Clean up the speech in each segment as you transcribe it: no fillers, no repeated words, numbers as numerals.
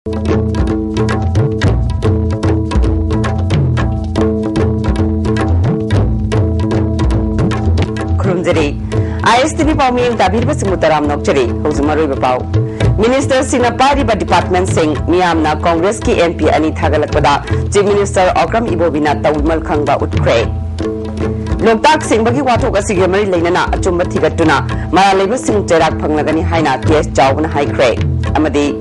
ISTV Pauming Tabirba Simutaram Nokchari, Hosumaru Pau. Minister Sinapari Department Singh, Miamna Congress ki MP Ani Tagalakpada, Chief Minister Okram Ibobina Tawmal Kangba Utkre. Loktak Singh Bagi Watok Asigamari Lenana, Achumba Tigatuna, Maraleva Singh Jerak Panglagani Haina, T.S. Jawna High Cray. Amadi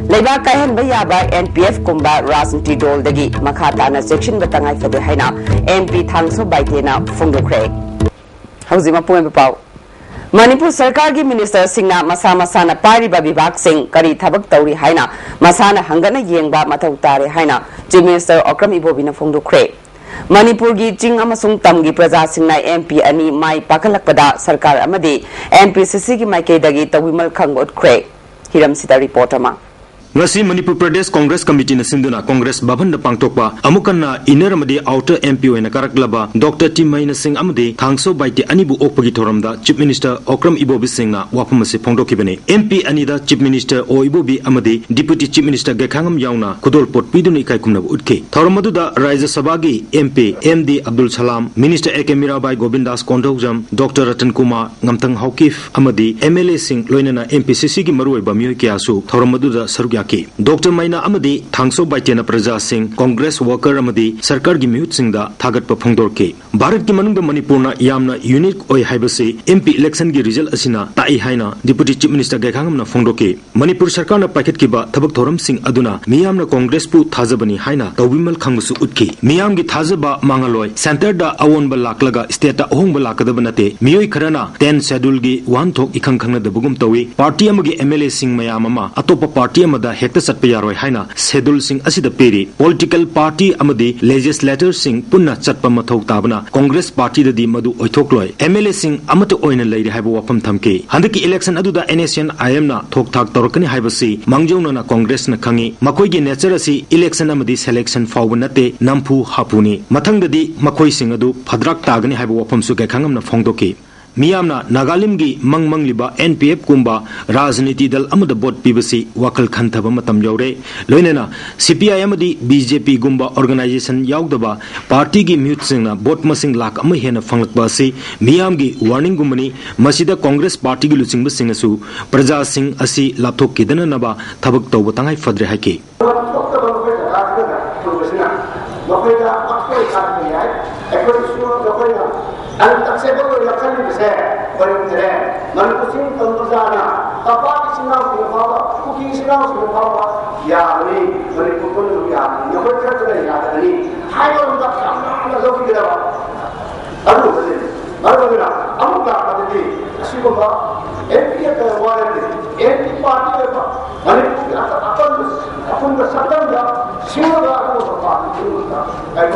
Leba Kayan Bayaba, NPF Kumba, Rasanti Dol Degi, Makatana section Batangai for the Haina, MP Tangso Baitena, Fungo Cray. Howzima Poem Pau. Manipur Sarkar ki Minister Singna Masana Pariba Vibhag Singh Kari Thabak Tauri Haina Masana Hangana Yengba Matau Tare Haina Chief Minister Okram Ibobina Phongdu Kre Manipur gi Jing amasung Tamgi Praja Singna MP Ani Mai Pakalakpada Sarkar Amadi NPCC ki Maikaidagi Tawimal Khangot Kre Hiram Sita reporter ma Ngasi Manipur Pradesh Congress Committee na sinduna Congress Bhavan da pangtokpa amukanna inner amadi outer MP oina karaklaba Dr. Timaina Singh amadi thangso baite anibu okpagi thoramda Chief Minister Okram Ibobi Singh na wafam ase phongdokibane MP anida Chief Minister O Ibobi amadi Deputy Chief Minister Gekhangam yauna kudol pot piduni ikai kumna utke thoramadu Rajya Sabha gi MP MD Abdul Salam Minister AK Mirabai Govindas Kondhojam Dr. Ratan Kumar Ngamtang Haukif amadi MLA Singh loinana MPCC gi maroi ba miyoi kyasu thoramadu sarugya Dr. Maina Amadi Thangso Baitena Praja Singh Congress Worker Amadi Sarkar gi Mihut Singh da Thagat pa Phongdorke Bharat ki manung da Manipur na yamna unique oi haibase MP election gi result asina tai haina Deputy Chief Minister Gekhangam na Phongdoke Manipur Sarkar na paket ki ba Thabak Thoram Singh aduna miyamna Congress pu thajabani haina Tawimal Khangmusu utki miyam gi thajaba mangaloi center da awon ba laklaga state da ohong ba lakadaba nate miyoi kharana 10 schedule gi wan thok ikhang khangna da bugum tawi party amagi MLA Singh mayam ama atopa party amada hekta satpa yaroi haina schedule Singh asida peri political party amadi legislator Singh punna chatpa mathau tabana Congress party da di madu oithokloi MLA Singh amata oina leiri haiba wafam thamke handaki election aduda NSN IM na thok thak torkani haibasi mangjauna na Congress na khangi makoi gi nature asi election amadi selection fawba nate nampu hapuni mathang dadi makoi Singh adu phadrak tagani haiba wafam su gekhangam na phongdoki Miyamna Nagalim gi mangmang liba NPF kumba Rajniti dal amada bot pibasi wakal khantaba matam yaure loinena CPI amadi BJP gumba organization yaudaba party gi mute singna bot masing lak ama hena fanglakba si miyam gi warning gumani masida Congress party gi luchingba singasu Praja Singh asi lapthok kidana naba thabak tawba tangai fadre haike Unacceptable election is there, but in there, Manipur Tanzana, Papa is now in the power, cooking is now in the power, Yamani, Manipur, never cut to the Yamani, high on the Kama, looking at Aruna, Amuka, the Sibuba, MP at the water, MP party, Manipur, upon the Satanda, Sibuba, and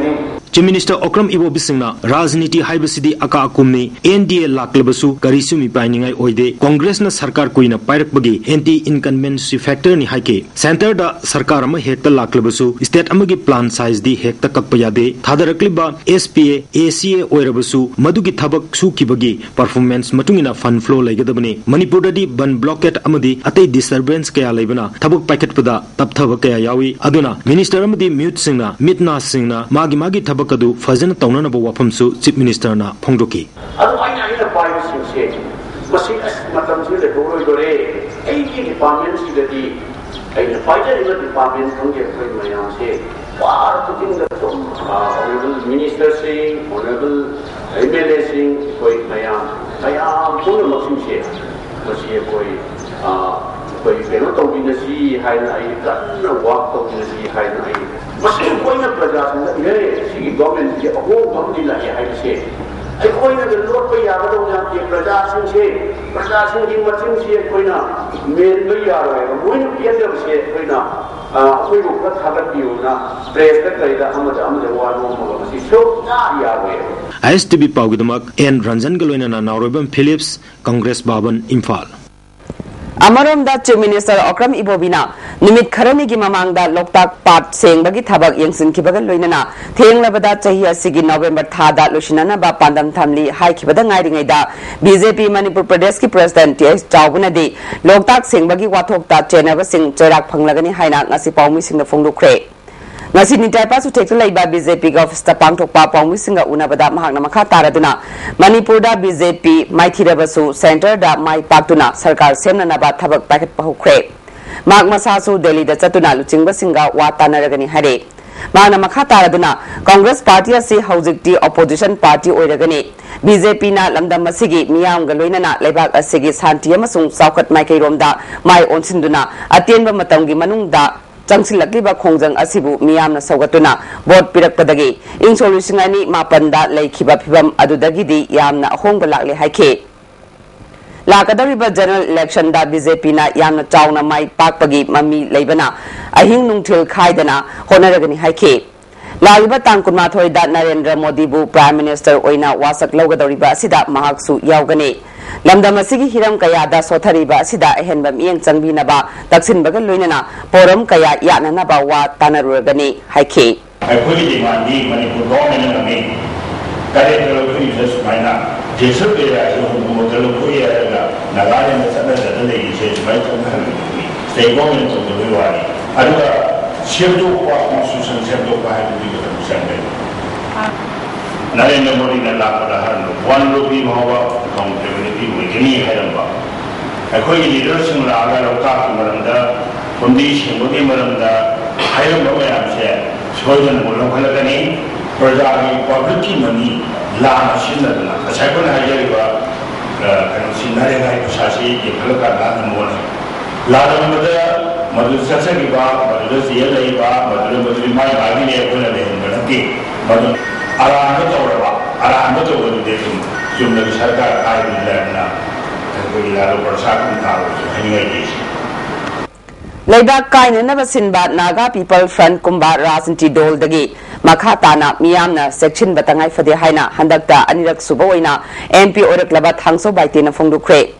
in Chief Minister Okram Ibobi Singh na Rajniti haibasidi aka akumni NDA laklabasu karisumi painingai oide Congress na sarkar kuina pairakbagi anti incumbency factor ni haike center da sarkar ama hekta laklabasu state amagi plan size di hekta kakpayade thadarakliba SPA ACA oirabasu madugi thabak sukibagi performance matungina fund flow laigadabani Manipur dadi ban blockade amadi atai disturbance kaya laibana thabak packet pada tapthaba kaya yawi aduna minister amadi mute Singh na mitna Singh na magi thabak adu fazana tawnana ba wafam su Chief Minister na phongdoki adu aina ina pai sin se masi matam se le doi dore ei ki department si gadi aina pai ja ina department thongge koi mayam se war putin da to honorable minister Singh honorable MLA Singh koi mayam puno masim se masi koi keno to binasi haina ai kan work to binasi haina ai masi koi na praja ne si government ke ho gamdi la hai se ai koi na lot pe ya ba na ke praja sin ki machin se koi na men lo ya ro ai mo ni pia de se koi na koi ko ka thagat pi na press ka kai da amada wa no mo masi so ya ro ISTV Paugidamak N Ranjan Galoina na Naurobam Phillips Congress Baban Imphal Amarom da Chief Minister Okram Ibobina Numit Kharani gi mamangda Loktak Pat sengbagi thabak yengsin kibaga loinana thenglabada chahi asigi November thada losinana ba pandam thamli hai kibada ngairingai da BJP Manipur Pradesh ki President TS Chawbuna di Loktak sengbagi wathok ta chenaba sing cherak phanglagani haina ngasi paumi singna phongdukre ngasi nitaipa su thekla laiba BJP ga office ta pangthokpa paumi singa unabada mahakna makha taraduna Manipur da BJP maithirabasu center da mai paktuna sarkar semna ba thabak paket pahukre mak masasu Delhi da chatuna luchingba singa wa tanaragani hare mana makha taraduna Congress party asi haujikti opposition party oiragani BJP na lamdam masigi miyam ga loinana leibak asigi santi amasung saukat maikai romda mai onsinduna atenba matamgi manungda changsilakiba khongjang asibu miyamna saugatuna vote pirakpadagi insolusingani mapanda leikhiba phibam adudagi di yamna ahongba lakle haike lakadariba general election da BJP na yamna chawna mai pakpagi mami leibana ahing nungthil khaidana honaragani haike laiba tangkunma thoi da Narendra Modi bu prime minister oina wasak lawgadariba asida mahaksu yaugani lamdam asigi hiram kaya da sothariba asida ehenba mieng changbina ba daksin bagal loinana poram kaya yanana ba wa tanaruragani haike akhoi dimandi Manipur government na me kare talo khri just maina jesu pe ya so mo talo khoi ya na nagale na sana da le ise mai to na state government to the wari aduga shebdo kwa constitution shebdo kwa ha di ko sande Narendra Modi na la para har no 1 rupee mawa accountability we gani hairamba akhoi leadership la aga lo ka maramda foundation mo maramda hairamba ma yamse sojan mo lo khalagani projagi public ki money la machine na asakona hajariba kana sinare ga kusasi ye khalaga la mo la ramada madu sasa ki ba madu siyala ba madu mai ba ni ne ko na le ngati madu ara no to go de tum na sarkar ai bilana ko ila lo prasakun taro anyway this Leibak kaina na basinba Naga People Front kumba Rasanti Dol dagi makhatana miyamna section batangai fade haina handakta anirak subawaina MP oraklaba thangso baitena phongdukre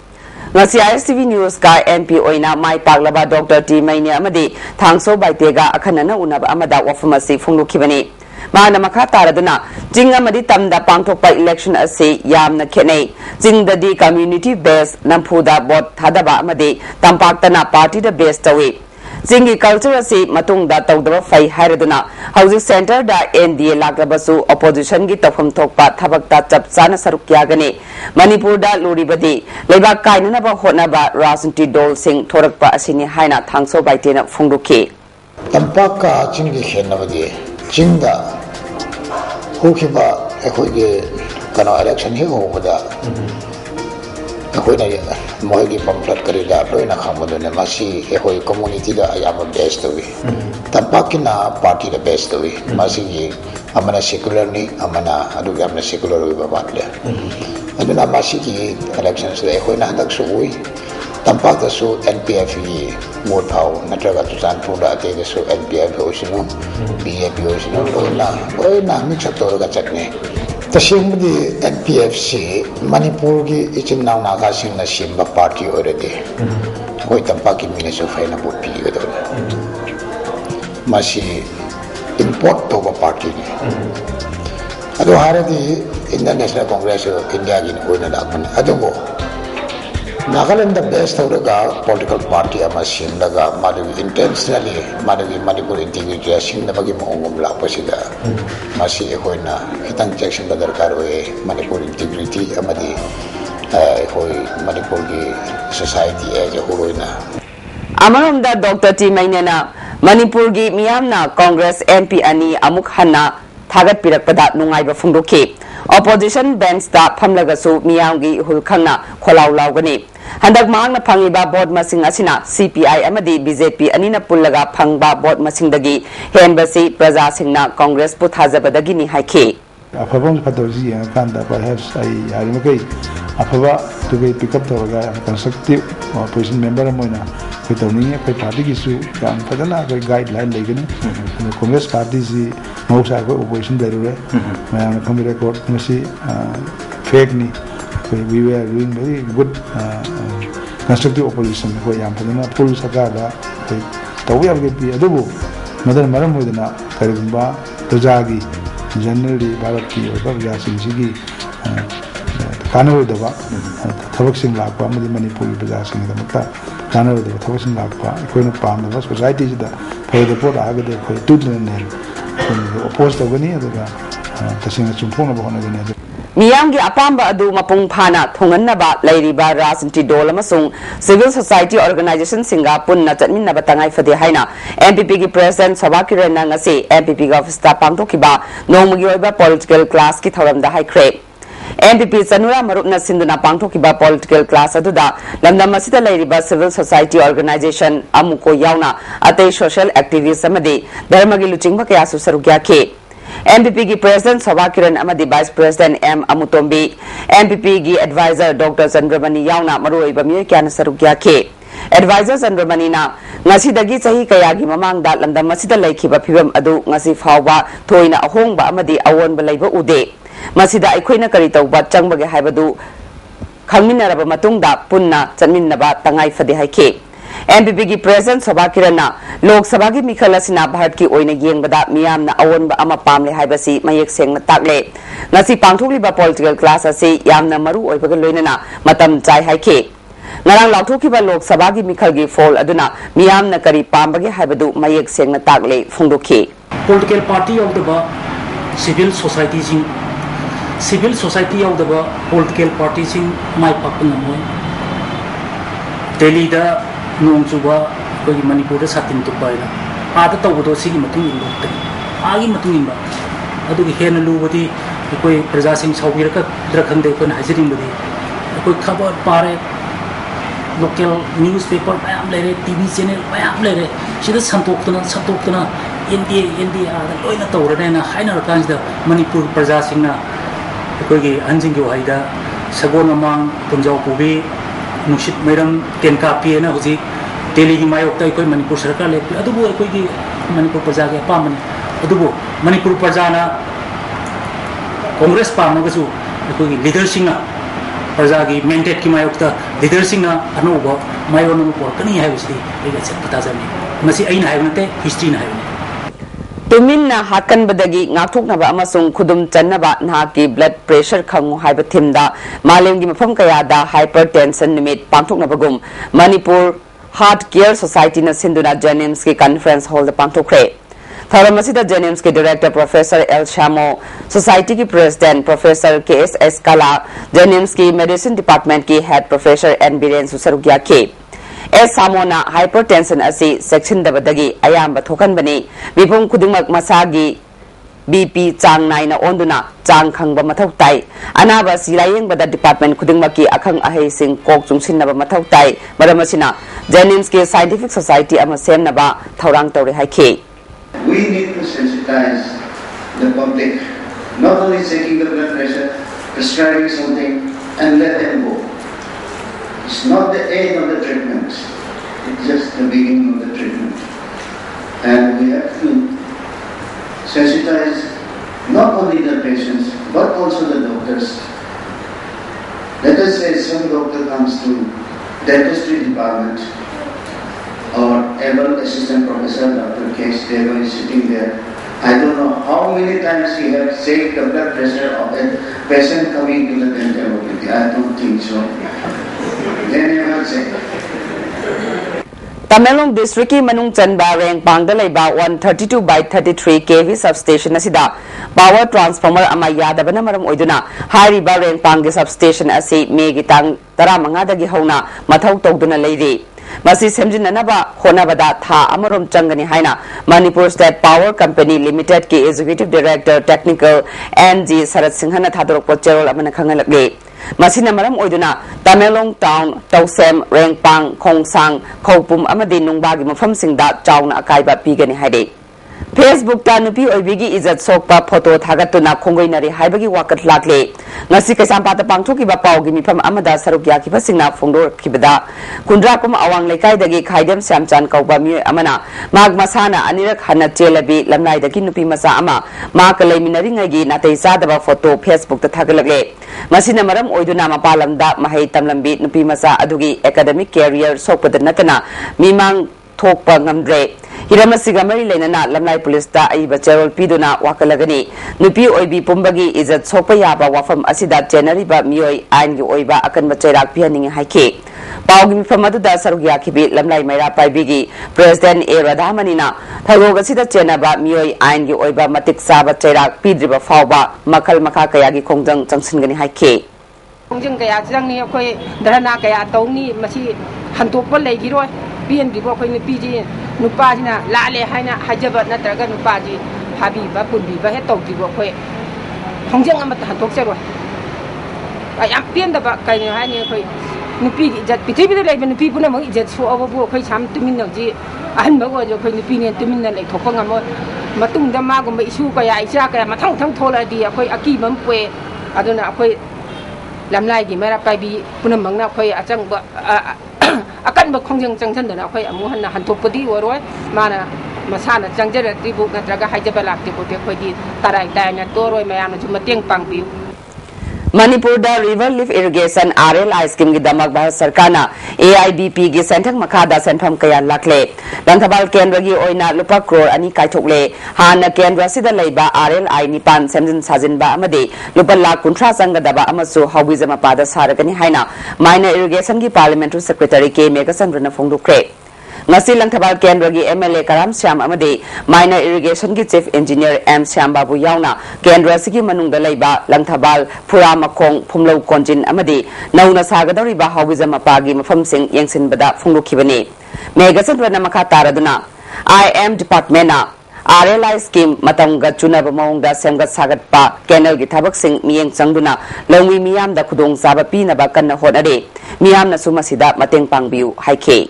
ngasi ISTV News ka MP oina mai paglaba Dr. T Maine amadi thangso baitega akhanana unaba amada wafamasi phongdukhibani mana makha taraduna jinga madi tamda pangthokpa election ase yamna khenei jingdadi community based namphuda bot thadaba amadi tampaktana party da based tawi jingi culture ase matungda tawdaba fai hairaduna housing center da NDA laklabasu opposition gi tafam thokpa thabakta chapchana saruk yagane Manipur da luribadi leibak kainana ba honaba Rasanti Dol Singh thorakpa asini haina thangso baitena phongdukhi tampaka jingi khenabadi jinga hokiba ekhoige kana election he hoda ekhoina moigi pamphlet karida loina khamodone masi ekhoi community da ayama best wi tampakina party da best wi masi amana secular ni amana adu amana secular wi babatle aduna masi ki elections da ekhoina hadak so wi tampaka so NPF yi mod pau natraga tusan pura ate so NPF osino BJP osino loina mix up toga chatne tashimudi NPF se Manipur gi ichin naw naga singna simba party already hoi tampaki minister faina bo pi gado masi import toga party ni ado haradi Indian National Congress India gi oina dakman adogo Nagaland the best of the political party ama simlaga madu intentionally madu Manipur integrity singna bagi mongom la pasida masi ehoina hitang section da darkar hoye Manipur integrity amadi hoi Manipur gi society as a whole na Amarom da Dr. T Mainena Manipur gi miyamna Congress MP ani amuk hanna thagat pirakpada nungaiba phungdokhi opposition bench da phamlagasu miyamgi hulkhangna kholaw lawgani handak mangna phangiba board masing asina CPI amadi BJP anina pullaga phangba board masingdagi henbasi praja singna Congress pu thajabadagi ni haike afabam phadoji kanda perhaps ai arimakai afaba to be pick up toga constructive opposition member moina kitoni kai party ki su kan padana kai guideline legani Congress party si mausa ko opposition derure mayam kami record masi fake ni we were doing very good constructive opposition ko yam phadana full sakada tawi abge pi adubu madan maram hoidana karigumba projagi generally bharat ki oba ya sinjigi kana hoidaba thabak sing lakpa amadi manipur bajar sing da makta kana hoidaba thabak sing lakpa koina pamda society da phoida pot agade khoi tudlen ne oppose tawani aduga tasinga chumphona bahona gani Miyamgi apamba adu mapung phana thonganaba lairiba rajniti dol amasung civil society organization singa punna chatminnaba tangai phade haina MPP gi president Sabakiran ngasi MPP ga office ta pangthokiba nongmagi oiba political class ki thoramda haikre MPP Sanura Marupna Sinduna pangthokiba political class aduda lamdam asida lairiba civil society organization amuko yauna atei social activists amadi dharmagi luchingba kaya su sarugya ke MPP gi President Sabakiran amadi Vice President M Amutombi MPP gi Advisor Dr. Chandramani yauna maroi bamye kyan sarugya ke Advisor Chandramani na ngasi dagi chahi kaya gi mamang da lamdam masida laikhiba phibam adu ngasi fawba thoina ahongba amadi awonba leiba ude masida aikoina kari tawba changbage haibadu khangminaraba matungda punna chanminnaba tangai phade haike MPP gi President Sabakirana Lok Sabha gi mikhal asina Bharat ki oina yengbada miyamna awonba ama pamle haibasi mayek sengna takle ngasi pangthokliba political class ase yamna maru oibaga loinana matam chai haike ngarang lauthokiba Lok Sabha gi mikhal gi fall aduna miyamna kari pambage haibadu mayek sengna takle phungdokhi political party of the civil society of the political party sing mai pakna moi Delhi da nong chuba ko Manipur satin to baina ada tawdo sigi matung inbokte agi matung inba adu gi hen lubadi ko praja sing saubir ka drakhang de ko hajiring badi ko khabar pare local newspaper mayam lere TV channel mayam lere sida santokna India ada loina tawrana na haina kan da Manipur praja sing na ko gi anjing gi haida sagon amang punjau pubi nushit meram tenka piena hoji Delhi gi mayok tai koi Manipur sarkar le adubu koi gi Manipur praja ge pamani adubu Manipur praja na Congress pamanga su koi gi leader singa praja gi mandate ki mayok ta leader singa anuba mayon nu por kani hai usdi ega se pata jani masi aina hai nate history na hai Tuminna hakan badagi ngathoknaba amasung khudum channaba nahaki blood pressure khangu haiba thimda malemgi mafam kaya da hypertension nimit pangthoknabagum Manipur Heart Care Society na sinduna Janims ki conference hall da pangthokre Thauramasida Janims ki director Professor L Shamo Society ki president Professor KSS Kala Janims ki medicine department ki head Professor N Biren Susarugya ke Samona hypertension asi section dabadagi ayamba thokanbani bipum khudingmak masagi BP chang naina onduna chang khangba mathau tai anaba silayeng bada department khudingmaki akhang ahei sing kok chungsinnaba mathau tai maramasina Janims ke scientific society ama semnaba thaurang tawre haike We need to sensitize the public, not only checking the blood pressure, prescribing something and let them go. It's not the end of the treatment, it's just the beginning of the treatment. And we have to sensitize not only the patients but also the doctors. Let us say some doctor comes to dentistry department or able assistant professor Dr. K. Stable is sitting there. I don't know how many times he has checked the blood pressure of a patient coming to the dental OPD. I don't think so. Then he will say. Tamelong district ki manung chanba reng pangda leiba 132/33 kV substation asida power transformer ama yadabana maram oiduna hari ba reng pangge substation asi megi tang 15 dagi hauna mathau togduna leiri masi semjinanaba honabada tha amarom changani haina Manipur State Power Company Limited ki executive director technical NG Sarat Singhana thadorok pocherol amana khangalakle masina maram oiduna Tamelong town Tausem Rengpang Khongsang Khopum amadi nungbagi mafam singda chauna akaiba pigani haide Facebook ta nupi oibigi izat sokpa photo thagatuna khongoinari haibagi wakat lakle ngasi kaisampa ta pangthoki ba pawgi mifam amada saruk yakiba singna phongdor khibada kundra kum awang lekai dagi khaidam samchan kauba mi amana mag masana anirak hana chelabi lamnai dagi nupi masa ama ma kalai minari ngai natai sadaba photo Facebook ta thagalagle ngasina maram oiduna mapalamda mahai tamlambi nupi masa adugi academic career sokpada natana mimang thokpa ngamdre hiramasiga mari lenana lamnai police ta aiba cherol piduna wakalagani nupi oibi pumbagi izat sokpa yaba wafam asida generiba mioi ain gi oiba akan bacherak pianing haike pawgi mifam aduda sarugya khibi lamnai maira paibigi president a radhamanina thagog asida chenaba mioi ain gi oiba matik saba cherak pidriba fawba makal makha kaya gi khongjang changsingani haike khongjang kaya changni akoi dharana kaya tawni masi hantokpa leigiroi pian gi bokoi ni piji nupa jina lale haina hajaba natraga nupa ji habi ba punbi ba he tawgi bokoi khongjang amat hantok seroi ayam pian da ba kai ni hani khoi nupi gi jat pithibi da leiben nupi puna mang ijat su ababu khoi sam tumin nang ji ahan ba go jo khoi nupi ne tumin na lei thokpa ngamo matung da ma go ma isu ka ya isa ka mathang thang thola di khoi aki bam pwe aduna khoi lamlai gi mera pai bi puna mang na khoi achang ba akan ba khongjang changchan da khoi amu han na han thopadi waroi mana masana changjara tribu natraga haijaba lakti ko te khoi di tarai tai na toroi mayam na jumateng pangpi Manipur da river lift irrigation RLI scheme gi damak Bharat Sarkar na AIBP gi senthak makha da sentham kaya lakle Langthabal Kendra gi oina lupa crore ani kaithokle hana Kendra sida leiba RLI nipan semjin sajin ba amade lupa lakh kunthra sanga daba amasu hawizama pada saragani haina minor irrigation gi parliamentary secretary K Megasan rana phongdukre ngasi Langthabal Kendra gi MLA Karam Syam amade minor irrigation gi chief engineer M Syam Babu yauna Kendra sigi manung da leiba Langthabal Phura Makhong Phumlo Konjin amade nauna sagadori ba hawizama pagi mafam sing yengsin bada phongdokhibani Megasan rana makha taraduna IM department na RLI scheme matamga chunaba maungda semgat sagatpa canal gi thabak sing miyeng changduna longwi miyam da khudong saba pinaba kanna honade miyam na sumasida mateng pangbiu haike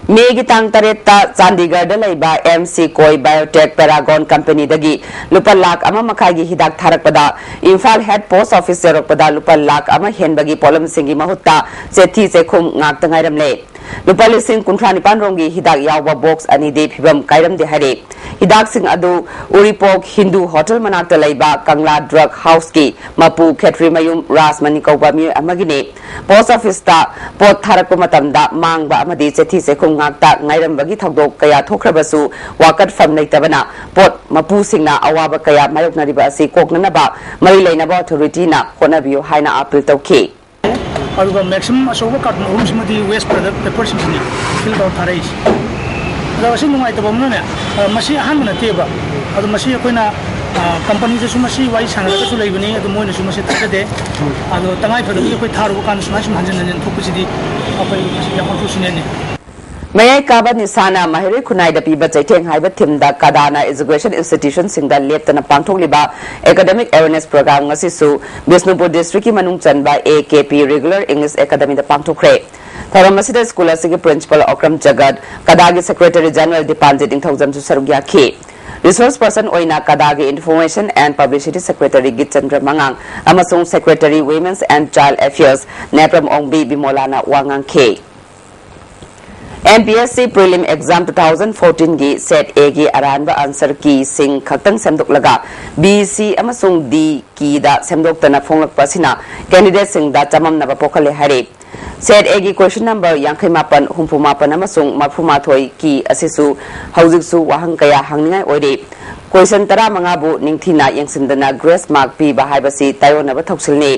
Megi tang taretta Chandigarh da leiba MC Koi Biotech Paragon Company dagi lupa lakh ama makhagi hidak tharakpada Imphal head post office serokpada lupa lakh ama henbagi polam singi mahutta sethi sekhum ngak tangai ramle lupa lising kunthra nipan rongi hidak yawa box ani de phibam kairam de hare hidak sing adu Uripok Hindu Hotel manakta leiba Kangla Drug House ki Mapu Khetri Mayum Rasmani kauba mi amagine post office ta pot tharakpa matamda mangba amadi sethi sekhum ngakta ngairam bagi thokdok kaya thokrabasu wakat fam leitabana pot mapu singna awaba kaya mayok nariba asi koknana ba mari leinaba authority na honabiyo haina appeal tawke aduga maximum asoba kat room simadi waste product paper simni fill out tharais da wasi nungai to bomno ne masi han na teba adu masi koina company je sumasi wai sana ka su leibani adu moina sumasi thade adu tangai phadu koi tharu kan sumasi hanjan hanjan thopusidi apai masi yakon thusine Mayai Kaba Nisana Mahiri Kunai da Piba Chaiteng Haiba Timda Kadana Education Institution Singda Leptana Pangthok Liba Academic Awareness Program ngasisu Bisnupur District Manung Chanba AKP Regular English Academy da Pangthokre Tharamasida School asigi Principal Okram Jagat Kadagi Secretary General Dipanjit Ingthaujam su sarugya ki Resource person oina Kadagi Information and Publicity Secretary Gitchandra Mangang amasung Secretary Women's and Child Affairs Nepram Ongbi Bimolana Wangang K MPSC Prelim Exam 2014 gi Set A gi aranba answer ki sing khaktang semdok laga BC amasung D ki da semdok tana phonglak pasina candidate sing da chamam na pokhale hare Set A gi question number yangkhai mapan humpu mapan amasung mafuma thoi ki asisu haujiksu wahang kaya hangningai oide question tara mangabu ningthina yangsindana grace mark pi ba haibasi tayona ba thoksilni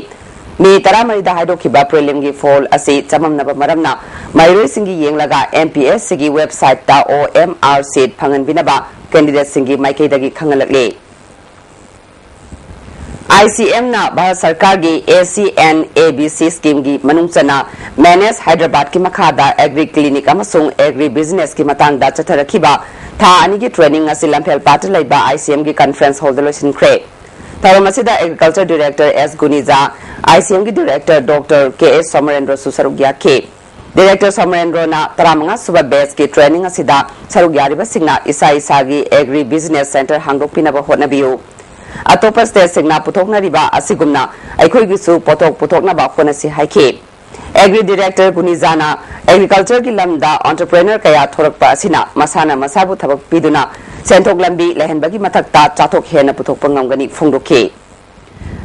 Mi taramari da haido ki ba prelim gi fall asi chamam na ba maramna mairoi singi yenglaga MPS sigi website ta OMR seat phangan binaba candidate singi maike dagi khangalakle ICM na Bharat Sarkar gi ACN ABC scheme gi manungchana manage Hyderabad ki makhada agri clinic amasung agri business ki matang da chatharakhiba tha ani gi training asi lamphel patalai ba ICM gi conference hall losin kre Tharamasida Agriculture Director S. Guniza, ICM Director Dr. K.S. Somarendra Susarugya K. Director Somerendrona Taramanga Suba Base ki training asida saruk yariba singna isa isagi agri business center hangdok pinaba hotnabiu atopa state singna puthokna riba asigumna aikhoi gisu puthokna ba khonasi haiki agri director Gunizana agriculture ki lamda entrepreneur kaya thorakpa asina masana masabu thabak piduna sentok lambi lehenbagi mathakta chathok hena puthokpa ngamgani phongdoki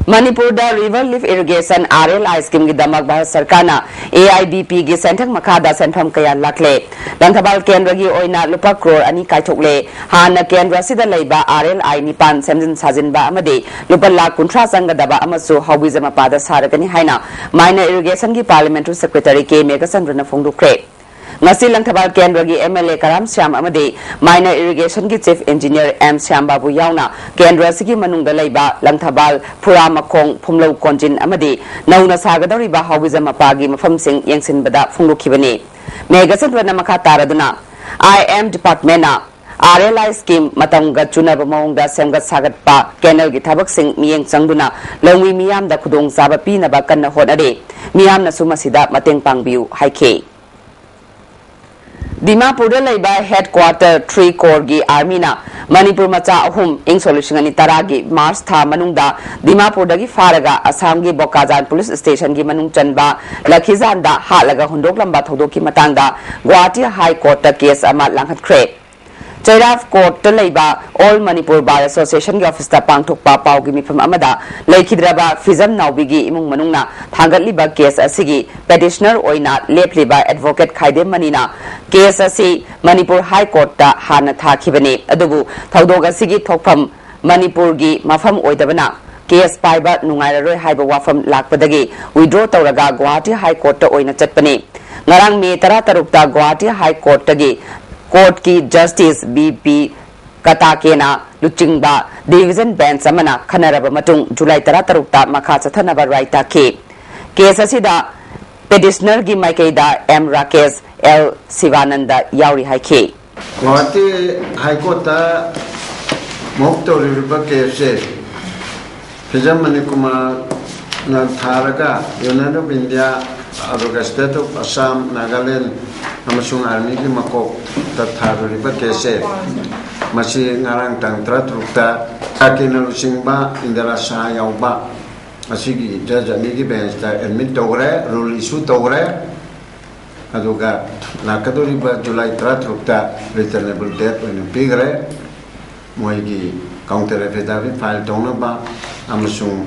Manipur da river leaf irrigation RLI scheme ki damak Bharat Sarkar na AIBP ki senthak makada sentham kaya lakle Langthabal kendra gi oina lupa crore ani kaithokle hana kendra sida leiba RLI nipan semjin sajin ba amade lupa lakh kunthra sanga daba amasu hawizama pada sarakani haina minor irrigation ki parliamentary secretary K Megasandrana phongdukre ngasi Langthabal kendra gi MLA Karam Syam amade minor irrigation ki chief engineer M Syam Babu yauna kendra sigi manungda leiba Langthabal Phura Makhong Phumlo Konjin amade nauna sagadori ba hawizama pagi mafam sing yengsin bada phongdokhibani Megasandrana makha taraduna IM department na RLI scheme matangga chunaba maungda semgat sagat pa canal gi thabak sing miyeng changduna longwi miyam da khudong saba pina ba kanna honade miyam na sumasida mateng pangbiu haike Dimapur da leiba headquarter 3 corps gi army na Manipur macha ahum ing solution ani taragi March tha manungda Dimapur dagi faraga Assam gi Bokazan police station gi manung chanba Lakhizan da halaga hundok lamba thodoki matangda Guwahati High Court ta case ama langhat khre Chairaf Court ta leiba All Manipur Bar Association gi office ta pangthokpa pau gi mifam amada leikhidraba fizam naubi gi imung manungna thangatliba case asigi petitioner oina lepliba advocate khaidem manina case asi Manipur High Court ta hana thakibani adubu thodog asigi thokpham Manipur gi mafam oidabana case paiba nungairaroi haiba wafam lakpadagi withdraw tawraga Guwahati High Court ta oina chatpani ngarang me 13 ta Guwahati High Court ta gi Court ki Justice BP Katakena Luchingba Division Bench amana khanaraba matung July 13 ta makha chathanaba right ta ke case asida petitioner gi maikaida M Rakesh L Sivananda yauri haike Guwahati High Court ta mokto riba case Fizam Manikumar na tharaga United of India aduga state of Assam Nagaland amasung army ki makok ta tharuriba case masi ngarang tang tratrukta akina lusingba indara sa yauba asigi jajani ki bench ta admit togre rule issue togre aduga nakaduriba July tratrukta returnable debt when pigre moigi counter affidavit file tongna ba amasung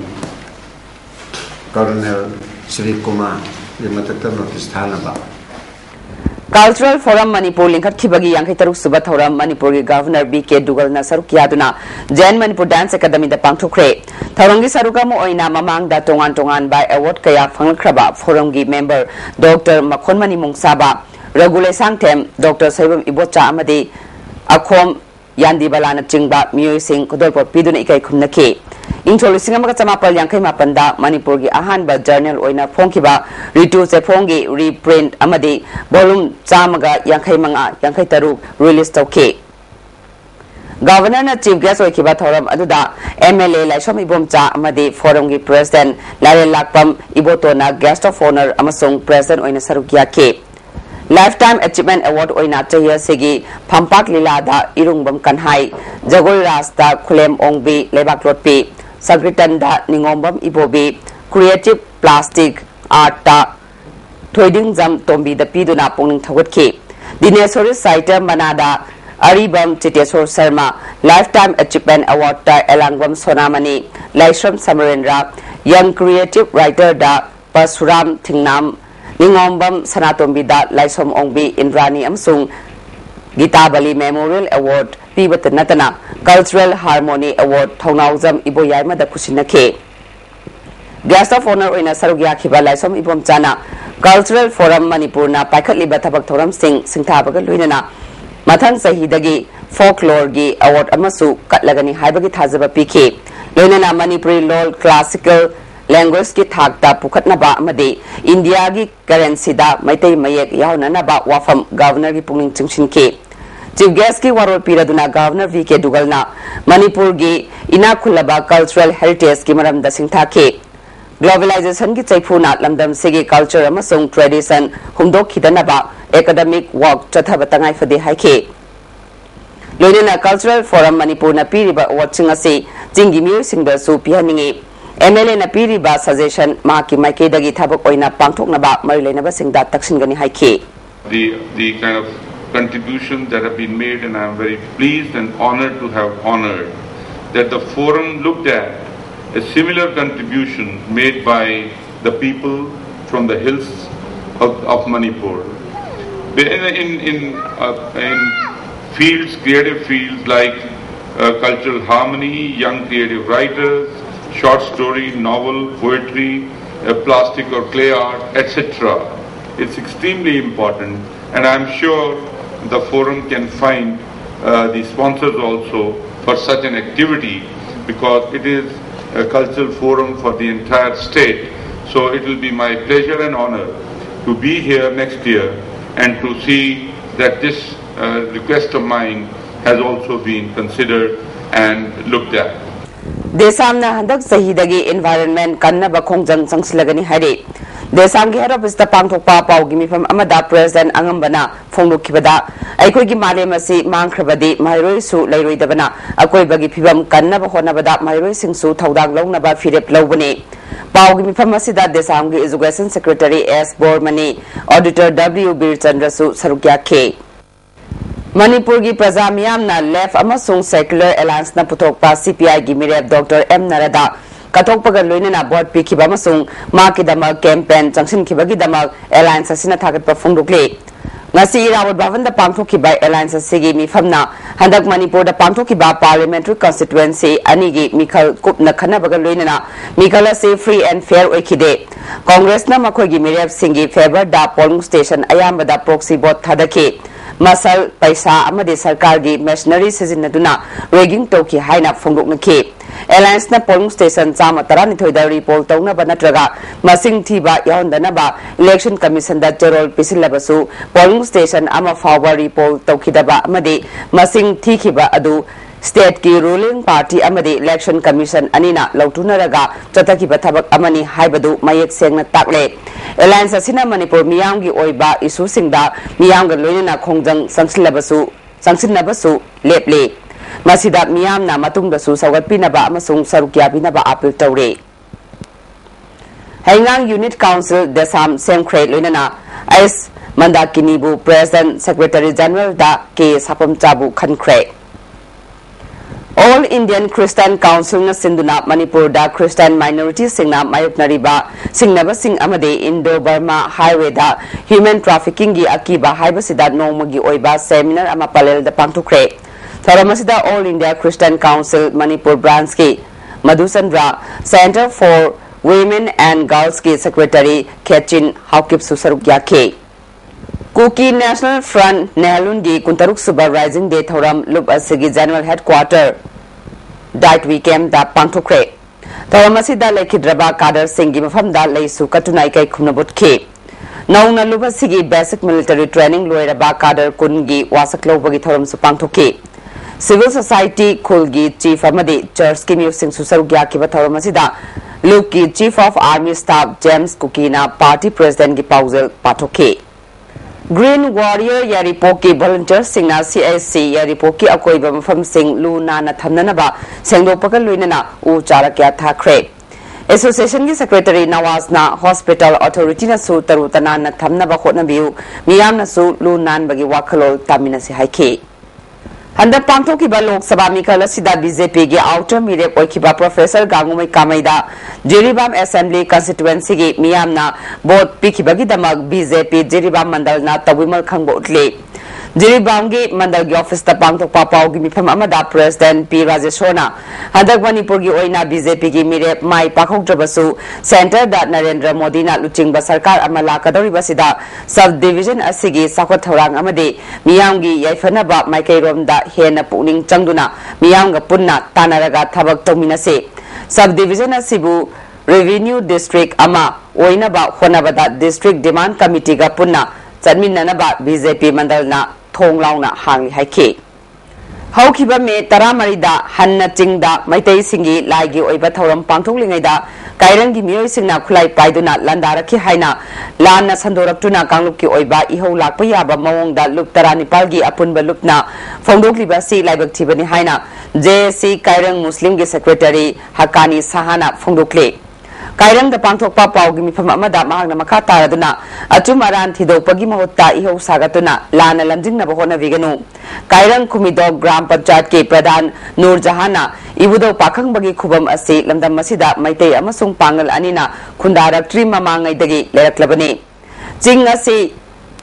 Colonel Sri Kumar limatakta notice thana ba Cultural Forum Manipur Linkat Kibagi Yang Taruk Suba Thoram Manipur Governor BK Dugal na Saruk Yaduna Jain Manipur Dance Academy da Pangthokre Tharongi Saruka mo oina mamang da tongan by award kaya phangkraba forum gi member Dr. Makhonmani Mungsaba Ragule Sangthem Dr. Saibam Ibocha amadi Akhom Yandi Balana Chingba Myoy Singh Kodolpor Piduna Ikai Khumnake Inchol Singama Chamapal Yankai Mapanda Manipur gi Ahanba Journal oina phongkiba Ritu Sephongi reprint amadi volume Chamaga Yankai Manga Yankai Taruk release tauke Governor na Chief Guest oikiba thoram aduda MLA Laisom Ibomcha amadi forum gi President Lare Lakpam Ibotona Guest of Honor amasung President oina sarukya ke Lifetime Achievement Award oina chahiya segi Phampak Lilada Irungbam Kanhai Jagol Rasta Khulem Ongbi Lebak Lotpi Sagritanda Ningombam Ibobi Creative Plastic Art ta Thoiding Jam Tombi da Piduna Pongning Thawatki Dinesori Saiter Manada Aribam Chitesor Sharma Lifetime Achievement Award ta Elangwam Sonamani Laishram Samarendra Young Creative Writer da Pasuram Thingnam Ningombam Sanatombi da Laisom Ongbi Indrani Amsung Gita Bali Memorial Award Pibat Natana Cultural Harmony Award Thongnawjam Iboyai Mada Kusinake Guest of Honor oina sarugya khiba Laisom Ibom Chana Cultural Forum Manipur na paikhatliba thabak thoram singthabaga luinana mathang sahidagi folklore gi award amasu katlagani haibagi thajaba piki loinana Manipuri lol classical language ki thakta pukhatnaba amadi India gi currency da maitai mayek yaunana ba wafam governor gi pungning chingchinke Chief Guest ki warol piraduna Governor VK Dugal na Manipur gi ina khulaba cultural heritage ki maram da singthake globalisation की चैफूना लमदम सेगी culture अमसुंग tradition हुमदोखिदनबा academic work चथब तंगाई फदे हाइखे लोइना कल्चरल फोरम मणिपुर न पीरिबा अवार्ड असी चिंगी मियोसिंगदसु पिहनिंगे MLA na piriba suggestion maki maike dagi thabak oina pangthoknaba mari leinaba singda takshingani haike the kind of contributions that have been made, and I am very pleased and honored to have honored that the forum looked at a similar contribution made by the people from the hills of Manipur in fields, creative fields like cultural harmony, young creative writers, short story, novel, poetry, plastic or clay art, etc. It's extremely important, and I'm sure the forum can find the sponsors also for such an activity, because it is a cultural forum for the entire state. So it will be my pleasure and honor to be here next year and to see that this request of mine has also been considered and looked at. देशामना हंदक सहीदगी environment कन्नबा खोंजंग संगसिलगनी हारे देशामगी head office ता पांगथोकपा पाउगी मिफम अमदा प्रेसिडेंट अंगंबना फोंगलुखिबदा अखोइगी मालेमसी मांगख्रबदी माइरोइसु लैरोइदबना अकोइबगी फिबम कन्नबा होनबदा माइरोइसिंगसु थौदाग लौनबा फिरेप लौबने पाउगी मिफम असिदा देशामगी education secretary S Bormani auditor W बीरचंद्रसु सरुक्याखे मणिपुर की प्रजा मियामना लेफ्ट अमसुंग सेक्युलर एलायंस न पुथोकपा सीपीआई की मिरेप डॉक्टर एम नरदा कथोकपग लोइनना बोर्ड पिखिबा अमसुंग माकिदमक कैंपेन चंगसिनखिबगिदमक एलायंस असिना थागतपा फोंदोकले ngasi irawat bhavan da pangthokhiba alliance asigi mifamna handak manipur da pangthokhiba parliamentary constituency ani gi mikhal kupna khanabaga loinana mikhala se free and fair oikhide congress na makhoi gi mirep singi favor da polling station ayamba da proxy vote thadaki masal paisa amade sarkar gi machinery sizinaduna rigging toki haina phongdoknaki alliance na polling station chama tarani thoida report tawna banatraga masing thiba yaundana ba election commission da cherol pisilabasu polling station ama fawa report tawkhidaba amade masing thikhiba adu state ki ruling party amade election commission anina lautunaraga chatakiba thabak amani haibadu mayek sengna takle alliance asina manipur miyam gi oiba issue singda miyam ga loinana khongjang sangsinnabasu leple masida miyam na matungda su sagatpinaba amasung sarukyabinaba appeal tawre Haingang Unit Council Desam Semkre loinana is Mandakinibu President Secretary General da ke sapam chabu khankre All Indian Christian Council na sinduna Manipur da Christian minority singna mayoknariba singnaba sing amade Indo-Burma highway da human trafficking gi akiba haibasida nongmagi oiba seminar ama palel da pangthokre Tharamasida All India Christian Council Manipur branch ki Madhusandra Center for Women and Girls ki Secretary Kechin Haukip Susarukyake Kuki National Front Nehalungi Kuntaruk Suba Rising Day Thoram Lup Asigi General Headquarter Diet Weekend da Pangthokre Tharamasida Lekhidraba Kader Singhi Mafamda Leisu Katunai Kai Khumnabutke Nauna Lup Asigi Basic Military Training Loiraba Kader Kungi Wasaklobagi Thoram Su Pangthoke Civil Society Kulgi Chief Amadi Church Ki Musing Susarugya ki Bathawamasida Luke ki Chief of Army Staff James Kukina Party President ki Pauzal Pathoke Green Warrior Yaripo ki Volunteer Singna CSC Yaripo ki Akoiba Mafam Sing Luna na Thamnanaba Sengdopaka Luinana U Charakya Thakre Association ki Secretary Nawaz na Hospital Authority na su tarutana na thamnaba khotnabiu miyam na su lunan bagi wakhalol tamina si haike Handa Pangthokiba Lok Sabha Mikhala Sida BJP gi outer mirep oikiba Professor Gangumai Kamaida Jiribam Assembly constituency gi miyamna vote pikibagi damak BJP Jiribam Mandal na tawimal khangbo utle Jiribam gi Mandal gi office ta Pangthokpa pau gi mifam amada President P Rajeshona Handak Manipur gi oina BJP gi mirep mai pakhokdrabasu Center da Narendra Modi na luchingba sarkar amala kadoriba sida subdivision asigi sakot thorang amade miyam gi yaifanaba maikairom da hena puning changduna miyam ga punna tanaraga thabak tominase subdivision asibu revenue district ama oina ba honabada district demand committee ga punna chanminanaba BJP mandal na thonglauna hangli haike Haukiba me Taramarida Hanna Chingda Maitei Singi Lagi Oiba Thoram Pangthoklingaida Kairang gi miyoi singna khulai paiduna landaraki haina lanna sandoraktuna kanglup ki oiba ihau lakpa yaba mawongda lup taranipal gi apunba lupna fongdokliba si laibak thibani haina JSC Kairang Muslim gi secretary Hakani Sahana fongdokle Kairang da pangthokpa pawgi mifam amada mahagna makha taraduna achum aran thidopagi mahutta ihau sagatuna lana lamjingna bahona viganu Kairang Kumidog Gram Panchayat ke Pradhan Nur Jahana Ibudo Pakang bagi khubam ase lamdam masida maitei amasung pangal anina khundarak tri mamangai dagi leraklabani jing ase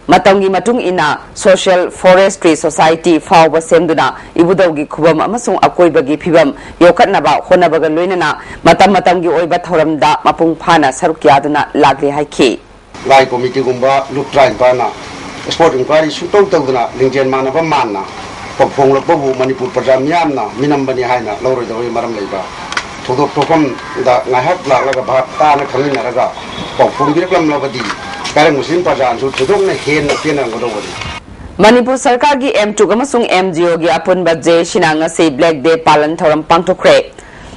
matamgi matung ina Social Forestry Society fawba semduna ibudogi khubam amasung akoi bagi phibam yokatnaba honabaga loinana matamgi oiba thoramda mapung phana saruk yaduna lagli haiki lai committee gumba look try bana sport inquiry sutong tawduna lingjen manaba manna pagphong lakbabu Manipur Prajam yamna minambani haina loroi dawai maram leiba thodok tokam da ngahak laga bha ta na khalina raga pagphong biraklam lobadi Kairang Muslim Prajan su thodok na hen na pena ngodawadi Manipur Sarkar gi M2 amasung MGO gi apun budget sinanga se Black Day palan thoram pangthokre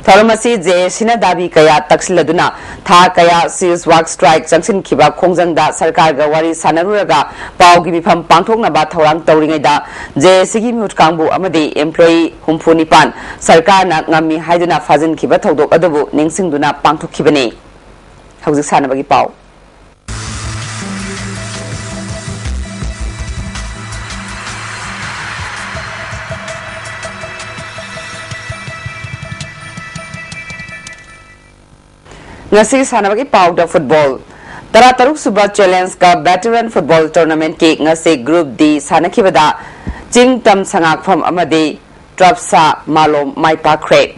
Tharamasi je sina dabi kaya taksiladuna tha kaya seals work strike jangsin khiba khongjangda sarkar ga wari sanaruraga pawgi mifam pangthokna ba thorang tawringaida je sigi mut kangbu amadi employee humfunipan sarkar na ngami haiduna fajin khiba thodok adabu ningsingduna pangthokhibani hauzik sanabagi paw Ngasi sanabagi pau da football Tarataruk Suba Challenge ka Veteran Football Tournament ki ngasi Group D sanakibada Jingtam sangak from amadi Trapsa Malom Maipa Kre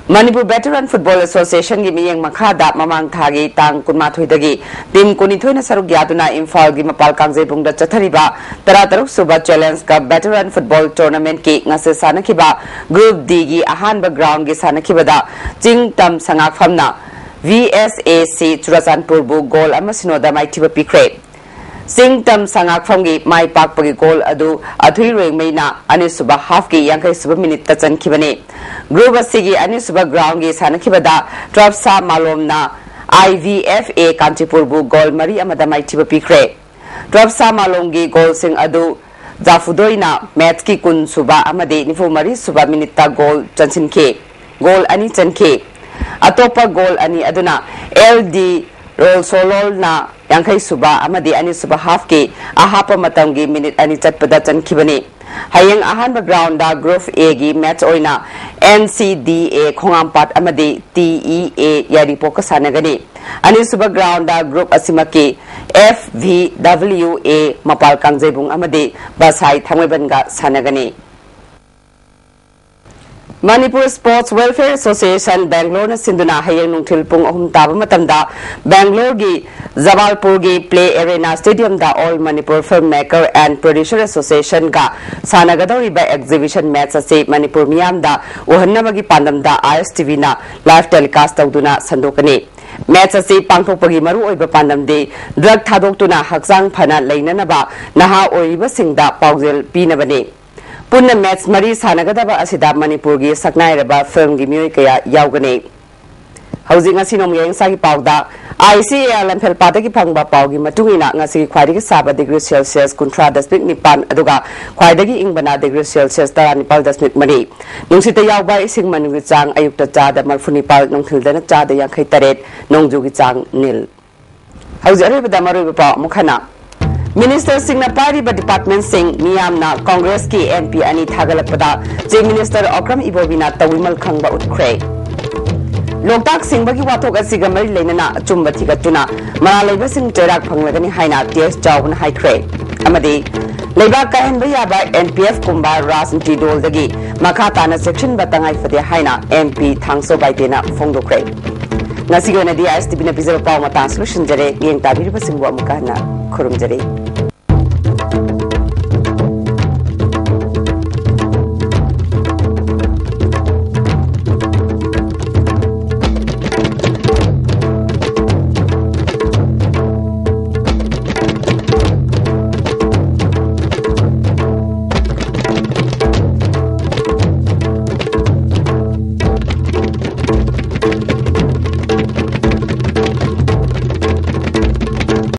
Manipur Veteran Football Association gi miyeng makhada mamang thagi tang kunmathoi dagi tim kunithoi na saruk yaduna Imphal gi mapal kangjebung da chathariba Tarataruk Suba Challenge ka Veteran Football Tournament ki ngasi sanakiba Group D gi ahanba ground gi sanakibada Jingtam sangak famna VSAC Churachandpur bu goal amasinoda maithiba pikre Singtam sangak famgi mai pakpagi goal adu athui reng meina anisuba half ki yankai suba minute ta chankibani group asigi anisuba ground gi sanakibada Trapsa Malomna IVFA Kantipur bu goal mari amada maithiba pikre Trapsa Malomgi goal sing adu Jafudoina match ki kun suba amade nifu mari suba minute ta goal chansinke goal ani chanke Atopa goal ani aduna LD roll solol na yankai suba amadi ani suba half ki ahapa matamgi minute ani chatpada chankibani hayeng ahanba ground da group A gi match oina NCDA khongampat amadi TEA yari poka sanagani ani suba ground da group asimaki FVWA mapal kangjebung amadi basai thangwebanga sanagani Manipur Sports Welfare Association Bangalore na sinduna hayang nungthil pung ahum taba matamda Bangalore gi Jabalpur gi Play Arena Stadium da All Manipur Filmmaker and Producer Association ga sanagadori ba exhibition match ase Manipur miyam da uhannamagi pandam da ISTV na live telecast tawduna sandokani match ase pangthokpagi maru oiba pandam de drug thadokuna hakjang phana leinanaba naha oiba singda paujel pinabani Punna match mari sanagadaba asida Manipur gi saknairaba film gi miyoi kaya yaugani hauji ngasi nom yang sagi pawda ICA lamphel patagi phangba pawgi matungina ngasi khwaidagi saba degree Celsius kuntra dasmik nipan aduga khwaidagi ingbana degree Celsius tara nipal dasmik mari nungsita yauba ising manugi chang ayukta chada marfunipal nongthildana chada yankhai taret nongjugi chang nil hauji aribada maroi pa mukhana Minister Singna Pariba Department Singh Miyamna Congress ki MP ani thagalakpada Chief Minister Okram Ibobina Tawimal Khangba utkre Loktak Singh bagi wathok asiga mari leinana achumba thigatuna Malalaiba Singh Terak phanglagani haina TS Jawun haikre amadi leiba kahenba yaba NPF kumba Rasanti Dol dagi makhatana section batangai fade haina MP Thangso Baitena phongdokre ngasi gona di ISTV na bizar paw mata solution jare yeng tabir basingwa mukana khurum jare